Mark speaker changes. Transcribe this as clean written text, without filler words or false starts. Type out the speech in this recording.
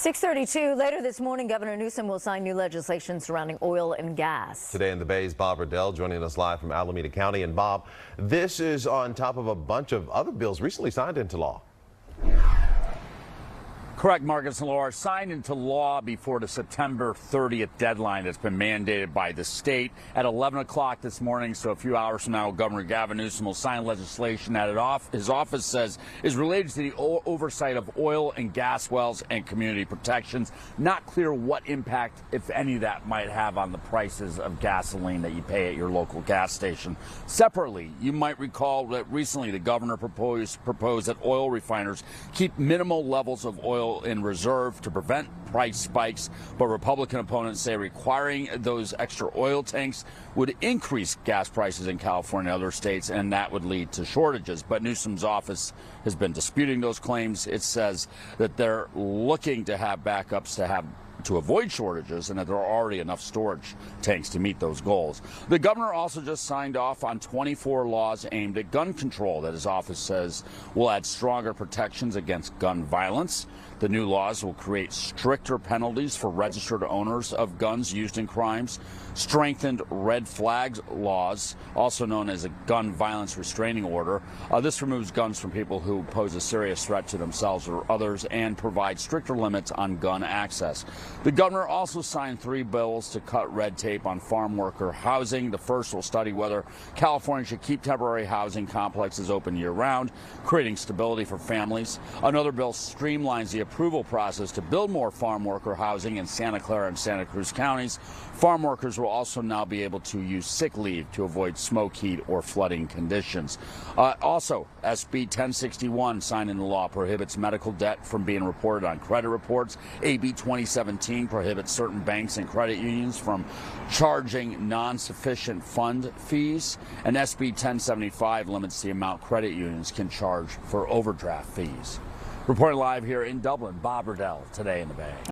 Speaker 1: 6:32 later this morning, Governor Newsom will sign new legislation surrounding oil and gas.
Speaker 2: Today in the Bay's Bob Redell joining us live from Alameda County. And Bob, this is on top of a bunch of other bills recently signed into law.
Speaker 3: Correct, Marcus and Laura. Signed into law before the September 30th deadline that's been mandated by the state at 11 o'clock this morning. So a few hours from now, Governor Gavin Newsom will sign legislation that his office says is related to the oversight of oil and gas wells and community protections. Not clear what impact, if any, that might have on the prices of gasoline that you pay at your local gas station. Separately, you might recall that recently the governor proposed that oil refiners keep minimal levels of oil in reserve to prevent price spikes, but Republican opponents say requiring those extra oil tanks would increase gas prices in California and other states, and that would lead to shortages. But Newsom's office has been disputing those claims. It says that they're looking to have backups to avoid shortages, and that there are already enough storage tanks to meet those goals. The governor also just signed off on 24 laws aimed at gun control that his office says will add stronger protections against gun violence. The new laws will create stricter penalties for registered owners of guns used in crimes, strengthened red flags laws, also known as a gun violence restraining order. This removes guns from people who pose a serious threat to themselves or others and provides stricter limits on gun access. The governor also signed 3 bills to cut red tape on farm worker housing. The first will study whether California should keep temporary housing complexes open year-round, creating stability for families. Another bill streamlines the approval process to build more farm worker housing in Santa Clara and Santa Cruz counties. Farm workers will also now be able to use sick leave to avoid smoke, heat, or flooding conditions. Also, SB 1061 signed into law prohibits medical debt from being reported on credit reports. AB 2017 prohibits certain banks and credit unions from charging non-sufficient fund fees. And SB 1075 limits the amount credit unions can charge for overdraft fees. Reporting live here in Dublin, Bob Redell, Today in the Bay.